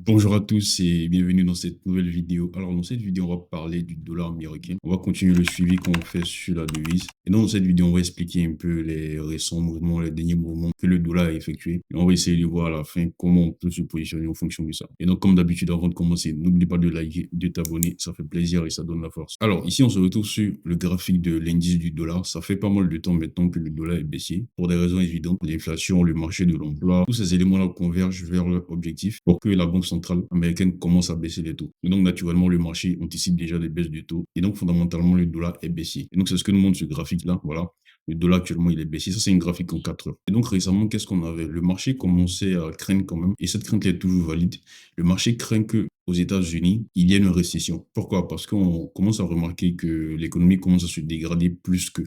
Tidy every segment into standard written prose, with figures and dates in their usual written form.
Bonjour à tous et bienvenue dans cette nouvelle vidéo. Alors dans cette vidéo, on va parler du dollar américain. On va continuer le suivi qu'on fait sur la devise. Et dans cette vidéo, on va expliquer un peu les récents mouvements, les derniers mouvements que le dollar a effectués. Et on va essayer de voir à la fin comment on peut se positionner en fonction de ça. Et donc comme d'habitude, avant de commencer, n'oublie pas de liker, de t'abonner. Ça fait plaisir et ça donne la force. Alors ici, on se retrouve sur le graphique de l'indice du dollar. Ça fait pas mal de temps maintenant que le dollar est baissier. Pour des raisons évidentes, l'inflation, le marché de l'emploi, tous ces éléments-là convergent vers leur objectif pour que la banque centrale américaine commence à baisser les taux. Et donc, naturellement, le marché anticipe déjà des baisses de taux. Et donc, fondamentalement, le dollar est baissier. Et donc, c'est ce que nous montre ce graphique-là. Voilà. Le dollar actuellement, il est baissier. Ça, c'est une graphique en 4 heures. Et donc, récemment, qu'est-ce qu'on avait? Le marché commençait à craindre quand même. Et cette crainte est toujours valide. Le marché craint que aux États-Unis, il y a une récession. Pourquoi? Parce qu'on commence à remarquer que l'économie commence à se dégrader plus que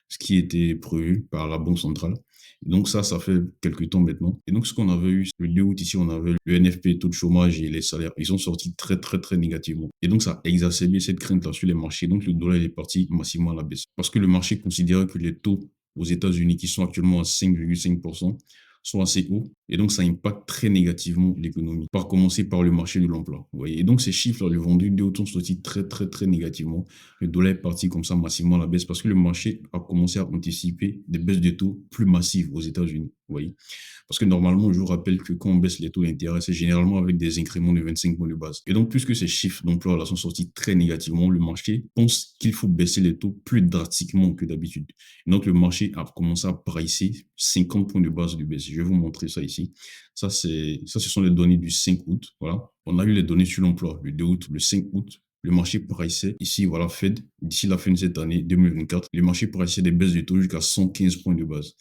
ce qui était prévu par la Banque centrale. Et donc ça fait quelques temps maintenant. Et donc ce qu'on avait eu, le 2 août ici, on avait le NFP, taux de chômage et les salaires. Ils sont sortis très, très, très négativement. Et donc ça a exacerbé cette crainte-là sur les marchés. Donc le dollar il est parti massivement à la baisse. Parce que le marché considérait que les taux aux États-Unis, qui sont actuellement à 5,5%, sont assez hauts. Et donc, ça impacte très négativement l'économie. Par commencer par le marché de l'emploi. Vous voyez. Et donc, ces chiffres-là, le vendu de haut sont sortis très, très, très négativement. Le dollar est parti comme ça massivement à la baisse parce que le marché a commencé à anticiper des baisses de taux plus massives aux États-Unis. Vous voyez. Parce que normalement, je vous rappelle que quand on baisse les taux d'intérêt, c'est généralement avec des incréments de 25 points de base. Et donc, puisque ces chiffres d'emploi là sont sortis très négativement, le marché pense qu'il faut baisser les taux plus drastiquement que d'habitude. Donc, le marché a commencé à pricer 50 points de base de baisse. Je vais vous montrer ça ici. Ça, ce sont les données du 5 août. Voilà. On a eu les données sur l'emploi le 2 août, le 5 août. Le marché priçait, ici, voilà, Fed, d'ici la fin de cette année 2024, le marché priçait des baisses de taux jusqu'à 115 points de base.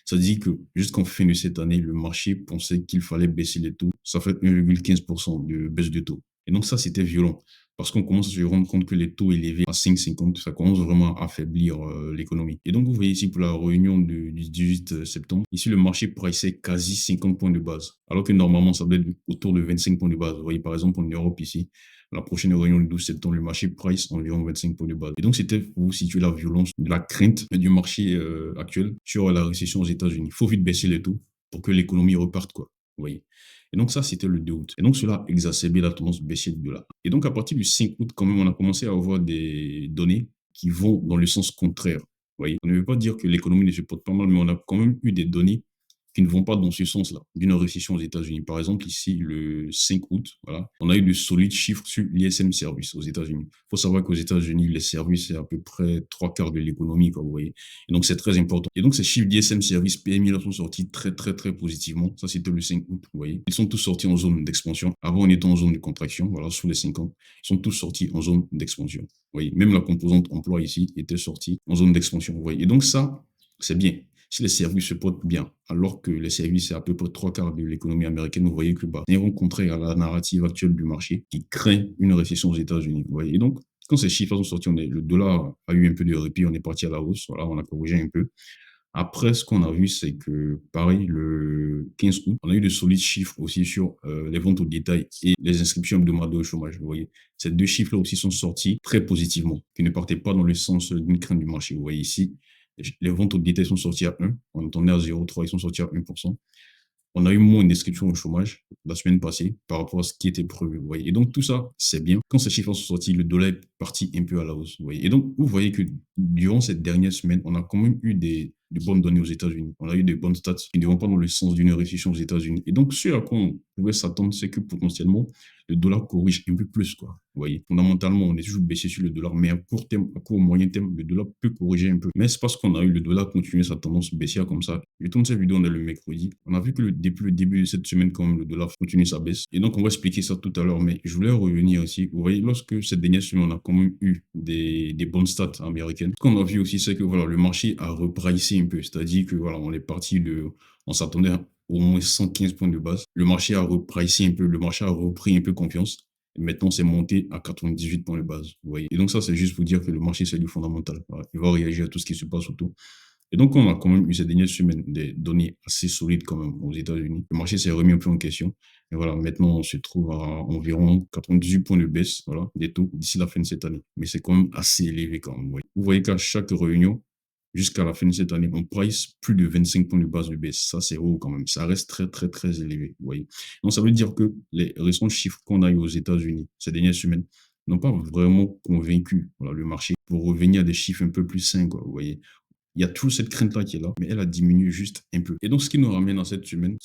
Ça dit que jusqu'en fin de cette année, le marché pensait qu'il fallait baisser les taux. Ça fait 1,15% de baisse de taux. Et donc ça, c'était violent. Parce qu'on commence à se rendre compte que les taux élevés à 5,50, ça commence vraiment à affaiblir l'économie. Et donc, vous voyez ici pour la réunion du 18 septembre, ici le marché priçait quasi 50 points de base, alors que normalement, ça doit être autour de 25 points de base. Vous voyez, par exemple, en Europe ici, la prochaine réunion du 12 septembre, le marché price environ 25 points de base. Et donc, c'était pour vous situer la violence de la crainte du marché actuel sur la récession aux États-Unis. Il faut vite baisser les taux pour que l'économie reparte, quoi. Vous voyez. Et donc ça, c'était le 2 août. Et donc cela a exacerbé la tendance baissière du dollar. Et donc à partir du 5 août, quand même, on a commencé à avoir des données qui vont dans le sens contraire. Vous voyez, on ne veut pas dire que l'économie ne se porte pas mal, mais on a quand même eu des données qui ne vont pas dans ce sens-là, d'une récession aux États-Unis. Par exemple, ici, le 5 août, voilà, on a eu de solides chiffres sur l'ISM Service aux États-Unis. Il faut savoir qu'aux États-Unis, les services, c'est à peu près 3 quarts de l'économie, quoi, vous voyez. Et donc, c'est très important. Et donc, ces chiffres d'ISM Service PMI là sont sortis très, très, très positivement. Ça, c'était le 5 août, vous voyez. Ils sont tous sortis en zone d'expansion. Avant, on était en zone de contraction, voilà, sous les 50. Ils sont tous sortis en zone d'expansion. Vous voyez, même la composante emploi ici était sortie en zone d'expansion, vous voyez. Et donc, ça, c'est bien. Si les services se portent bien, alors que les services, c'est à peu près 3 quarts de l'économie américaine, vous voyez que c'est un contraire à la narrative actuelle du marché qui craint une récession aux États-Unis. Vous voyez. Et donc, quand ces chiffres sont sortis, le dollar a eu un peu de répit, on est parti à la hausse, voilà, on a corrigé un peu. Après, ce qu'on a vu, c'est que, pareil, le 15 août, on a eu de solides chiffres aussi sur les ventes au détail et les inscriptions hebdomadaires au chômage. Vous voyez, ces deux chiffres-là aussi sont sortis très positivement, qui ne partaient pas dans le sens d'une crainte du marché. Vous voyez ici, les ventes au détail sont sorties à 1, on attendait à 0,3, ils sont sortis à 1%. On a eu moins d'inscriptions au chômage la semaine passée par rapport à ce qui était prévu. Vous voyez. Et donc, tout ça, c'est bien. Quand ces chiffres sont sortis, le dollar est parti un peu à la hausse. Vous voyez. Et donc, vous voyez que durant cette dernière semaine, on a quand même eu de bonnes données aux États-Unis. On a eu des bonnes stats qui ne vont pas dans le sens d'une récession aux États-Unis. Et donc, ce à quoi on pouvait s'attendre, c'est que potentiellement, le dollar corrige un peu plus, quoi. Vous voyez. Fondamentalement, on est toujours baissé sur le dollar, mais à court terme, à court moyen terme, le dollar peut corriger un peu. Mais c'est parce qu'on a eu le dollar continuer sa tendance baissière comme ça. Je tourne cette vidéo, on est le mercredi. On a vu que depuis le début de cette semaine, quand même, le dollar continue sa baisse. Et donc, on va expliquer ça tout à l'heure. Mais je voulais revenir aussi. Vous voyez, lorsque cette dernière semaine, on a quand même eu des bonnes stats américaines. Ce qu'on a vu aussi, c'est que voilà, le marché a repricé un peu. C'est-à-dire que voilà, on est parti on s'attendait à au moins 115 points de base. Le marché a repricé un peu, le marché a repris un peu confiance. Et maintenant, c'est monté à 98 points de base. Vous voyez. Et donc, ça, c'est juste pour dire que le marché, c'est du fondamental. Voilà. Il va réagir à tout ce qui se passe autour. Et donc, on a quand même eu ces dernières semaines des données assez solides quand même aux États-Unis. Le marché s'est remis un peu en question. Et voilà, maintenant, on se trouve à environ 98 points de baisse, voilà, des taux d'ici la fin de cette année. Mais c'est quand même assez élevé quand même. Vous voyez qu'à chaque réunion, jusqu'à la fin de cette année, on price plus de 25 points de base de baisse. Ça, c'est haut quand même. Ça reste très, très, très élevé. Vous voyez. Donc, ça veut dire que les récents chiffres qu'on a eu aux États-Unis ces dernières semaines n'ont pas vraiment convaincu, voilà, le marché pour revenir à des chiffres un peu plus sains, quoi. Vous voyez. Il y a toujours cette crainte-là qui est là, mais elle a diminué juste un peu. Et donc, ce qui nous ramène à cette semaine,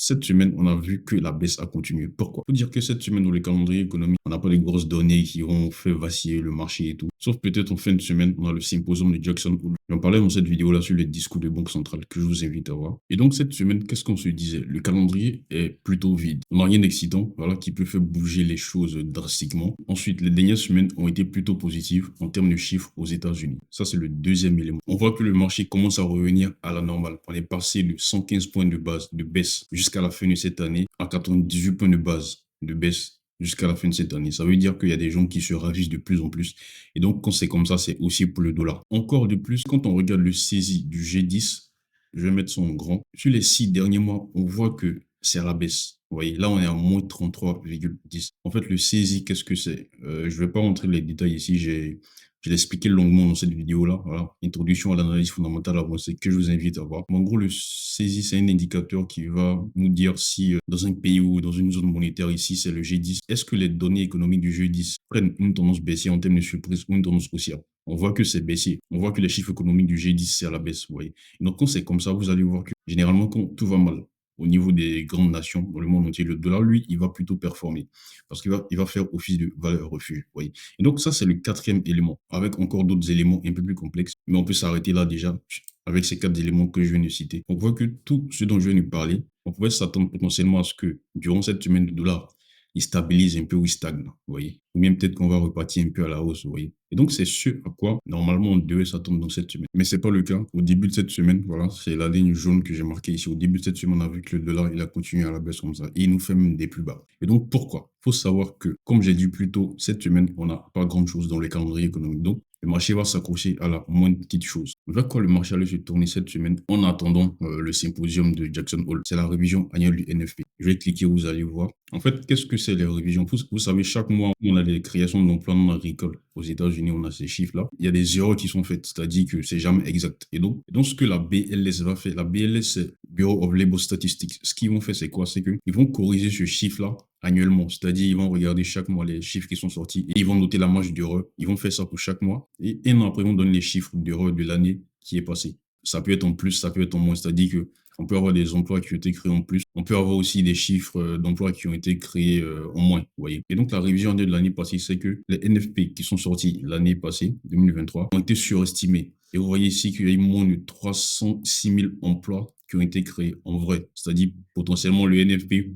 on a vu que la baisse a continué. Pourquoi? Il faut dire que cette semaine, dans les calendriers économiques, on n'a pas de grosses données qui vont faire vaciller le marché et tout. Sauf peut-être en fin de semaine, on a le symposium de Jackson Hole. J'en parlais dans cette vidéo-là sur les discours de banque centrale que je vous invite à voir. Et donc, cette semaine, qu'est-ce qu'on se disait? Le calendrier est plutôt vide. On n'a rien d'excitant, voilà, qui peut faire bouger les choses drastiquement. Ensuite, les dernières semaines ont été plutôt positives en termes de chiffres aux États-Unis. Ça, c'est le deuxième élément. On voit que le marché commence à revenir à la normale. On est passé de 115 points de base de baisse jusqu'à la fin de cette année à 98 points de base de baisse jusqu'à la fin de cette année. Ça veut dire qu'il y a des gens qui se ravissent de plus en plus. Et donc, quand c'est comme ça, c'est aussi pour le dollar. Encore de plus, quand on regarde le saisie du G10, je vais mettre son grand. Sur les 6 derniers mois, on voit que c'est à la baisse. Vous voyez, là, on est à moins 33,10. En fait, le saisie, qu'est-ce que c'est? Je ne vais pas rentrer les détails ici. Je l'ai expliqué longuement dans cette vidéo-là. Voilà. Introduction à l'analyse fondamentale avancée que je vous invite à voir. Mais en gros, le saisie, c'est un indicateur qui va nous dire si dans un pays ou dans une zone monétaire, ici, c'est le G10, est-ce que les données économiques du G10 prennent une tendance baissière en termes de surprise ou une tendance haussière? On voit que c'est baissier. On voit que les chiffres économiques du G10, c'est à la baisse. Vous voyez. Et donc, quand c'est comme ça, vous allez voir que généralement, quand tout va mal, au niveau des grandes nations dans le monde entier, le dollar, lui, il va plutôt performer parce il va faire office de valeur refuge. Vous voyez. Et donc, ça, c'est le quatrième élément, avec encore d'autres éléments un peu plus complexes. Mais on peut s'arrêter là déjà avec ces 4 éléments que je viens de citer. On voit que tout ce dont je viens de parler, on pourrait s'attendre potentiellement à ce que durant cette semaine de dollar, il stabilise un peu ou il stagne, vous voyez. Ou bien peut-être qu'on va repartir un peu à la hausse, vous voyez. Et donc, c'est ce à quoi, normalement, on devait s'attendre dans cette semaine. Mais c'est pas le cas. Au début de cette semaine, voilà, c'est la ligne jaune que j'ai marquée ici. Au début de cette semaine, on a vu que le dollar, il a continué à la baisse comme ça. Et il nous fait même des plus bas. Et donc, pourquoi? Il faut savoir que, comme j'ai dit plus tôt, cette semaine, on n'a pas grand-chose dans les calendriers économiques. Donc, le marché va s'accrocher à la moindre petite chose. Vers quoi le marché allait se tourner cette semaine en attendant le symposium de Jackson Hole? C'est la révision annuelle du NFP. Je vais cliquer, vous allez voir. En fait, qu'est-ce que c'est les révisions? Vous savez, chaque mois, on a des créations d'emplois non agricoles. Aux États-Unis, on a ces chiffres-là. Il y a des erreurs qui sont faites, c'est-à-dire que c'est jamais exact. Et donc, ce que la BLS va faire, la BLS, c'est Bureau of Labor Statistics. Ce qu'ils vont faire, c'est quoi? C'est qu'ils vont corriger ce chiffre-là annuellement. C'est-à-dire, ils vont regarder chaque mois les chiffres qui sont sortis et ils vont noter la marge d'erreur. Ils vont faire ça pour chaque mois. Et un an après, ils vont donner les chiffres d'erreur de l'année qui est passée. Ça peut être en plus, ça peut être en moins. C'est-à-dire que on peut avoir des emplois qui ont été créés en plus. On peut avoir aussi des chiffres d'emplois qui ont été créés en moins. Vous voyez. Et donc, la révision de l'année passée, c'est que les NFP qui sont sortis l'année passée, 2023, ont été surestimés. Et vous voyez ici qu'il y a eu moins de 306 000 emplois qui ont été créés en vrai. C'est-à-dire, potentiellement, le NFP,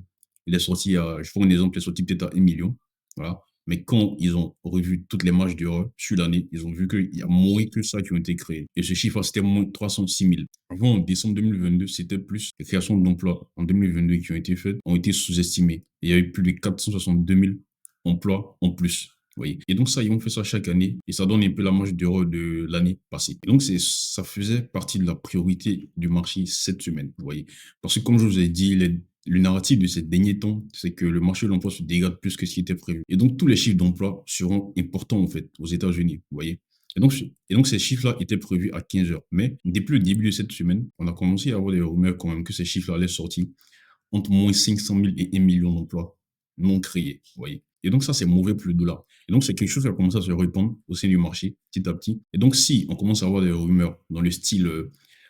il est sorti à, je prends un exemple, il est sorti peut-être à 1 million. Voilà. Mais quand ils ont revu toutes les marges d'erreur sur l'année, ils ont vu qu'il y a moins que ça qui ont été créés. Et ce chiffre, c'était moins 306 000. Avant, en décembre 2022, c'était plus. Les créations d'emplois en 2022 qui ont été faites ont été sous-estimées. Il y a eu plus de 462 000 emplois en plus. Vous voyez. Et donc ça, ils ont fait ça chaque année et ça donne un peu la marge d'erreur de l'année passée. Et donc ça faisait partie de la priorité du marché cette semaine. Vous voyez. Parce que comme je vous ai dit, le narratif de ces derniers temps, c'est que le marché de l'emploi se dégrade plus que ce qui était prévu. Et donc, tous les chiffres d'emploi seront importants, en fait, aux États-Unis, vous voyez. Et donc, ces chiffres-là étaient prévus à 15 heures. Mais depuis le début de cette semaine, on a commencé à avoir des rumeurs quand même que ces chiffres-là allaient sortir entre moins 500 000 et 1 million d'emplois non créés, vous voyez. Et donc, ça, c'est mauvais pour le dollar. Et donc, c'est quelque chose qui a commencé à se répandre au sein du marché, petit à petit. Et donc, si on commence à avoir des rumeurs dans le style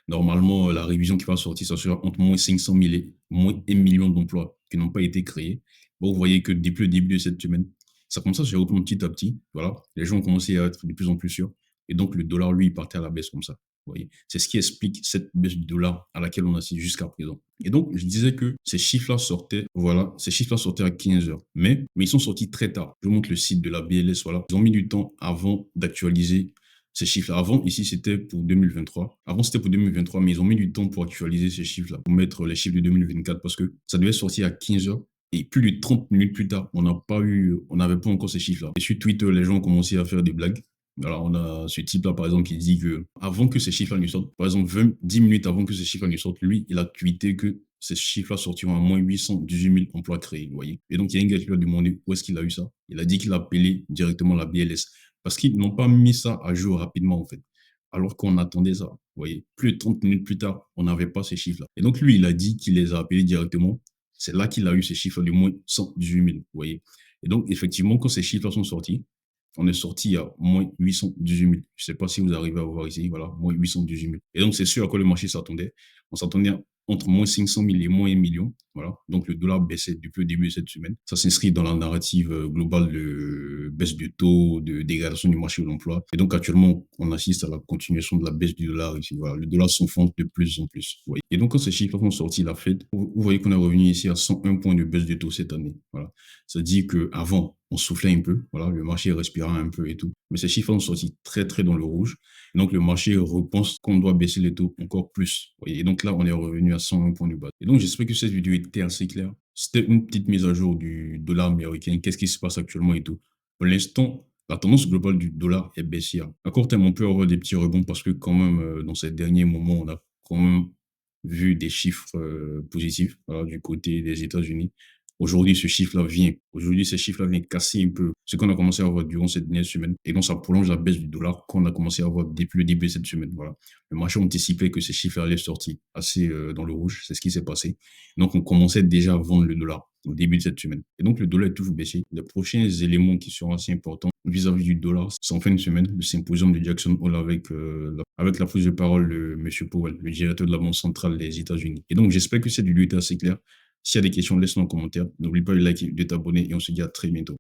normalement, la révision qui va sortir, ça sera entre moins 500 000 et moins 1 million d'emplois qui n'ont pas été créés. Bon, vous voyez que depuis le début de cette semaine, ça commence à se reprendre petit à petit. Voilà. Les gens ont commencé à être de plus en plus sûrs. Et donc, le dollar, lui, il partait à la baisse comme ça. Vous voyez. C'est ce qui explique cette baisse du dollar à laquelle on assiste jusqu'à présent. Et donc, je disais que ces chiffres-là sortaient, voilà, ces chiffres-là sortaient à 15 heures. Mais ils sont sortis très tard. Je vous montre le site de la BLS, voilà. Ils ont mis du temps avant d'actualiser ces chiffres-là. Avant, ici, c'était pour 2023. Avant, c'était pour 2023, mais ils ont mis du temps pour actualiser ces chiffres-là, pour mettre les chiffres de 2024, parce que ça devait sortir à 15 heures. Et plus de 30 minutes plus tard, on n'avait pas encore ces chiffres-là. Et sur Twitter, les gens ont commencé à faire des blagues. Alors, on a ce type-là, par exemple, qui dit que avant que ces chiffres-là ne sortent, par exemple, 10 minutes avant que ces chiffres-là ne sortent, lui, il a tweeté que ces chiffres-là sortiront à moins 818 000 emplois créés, vous voyez. Et donc, il y a un gars qui lui a demandé où est-ce qu'il a eu ça. Il a dit qu'il a appelé directement la BLS. Parce qu'ils n'ont pas mis ça à jour rapidement, en fait. Alors qu'on attendait ça. Vous voyez, plus de 30 minutes plus tard, on n'avait pas ces chiffres-là. Et donc, lui, il a dit qu'il les a appelés directement. C'est là qu'il a eu ces chiffres de moins 118 000. Vous voyez. Et donc, effectivement, quand ces chiffres sont sortis, on est sorti à moins 818 000. Je ne sais pas si vous arrivez à voir ici, voilà, moins 818 000. Et donc, c'est sûr à quoi le marché s'attendait. On s'attendait entre moins 500 000 et moins 1 million. Voilà. Donc, le dollar baissait depuis le début de cette semaine. Ça s'inscrit dans la narrative globale de baisse du taux, de dégradation du marché de l'emploi. Et donc, actuellement, on assiste à la continuation de la baisse du dollar ici. Voilà. Le dollar s'enfonce de plus en plus. Vous voyez. Et donc, quand ces chiffres sont sortis, la Fed, vous voyez qu'on est revenu ici à 101 points de baisse du taux cette année. Voilà. Ça dit qu'avant, on soufflait un peu, voilà, le marché respirait un peu et tout. Mais ces chiffres sont sortis très, très dans le rouge. Et donc, le marché repense qu'on doit baisser les taux encore plus. Vous voyez. Et donc là, on est revenu à 101 points de base. Et donc, j'espère que cette vidéo était assez claire. C'était une petite mise à jour du dollar américain. Qu'est-ce qui se passe actuellement et tout. Pour l'instant, la tendance globale du dollar est baissière. À court terme, on peut avoir des petits rebonds parce que quand même, dans ces derniers moments, on a quand même vu des chiffres positifs, voilà, du côté des États-Unis. Aujourd'hui, ce chiffre-là vient. Aujourd'hui, ce chiffre-là vient casser un peu ce qu'on a commencé à voir durant cette dernière semaine. Et donc, ça prolonge la baisse du dollar qu'on a commencé à voir depuis le début de cette semaine. Voilà. Le marché anticipait que ces chiffres allaient sortir assez dans le rouge. C'est ce qui s'est passé. Donc, on commençait déjà à vendre le dollar au début de cette semaine. Et donc, le dollar est toujours baissé. Les prochains éléments qui seront assez importants vis-à-vis du dollar, c'est en fin de semaine, le symposium de Jackson Hole avec la prise de parole de M. Powell, le directeur de la Banque centrale des États-Unis. Et donc, j'espère que cette vidéo était assez claire. S'il y a des questions, laisse-nous en commentaire. N'oublie pas de liker, de t'abonner et on se dit à très bientôt.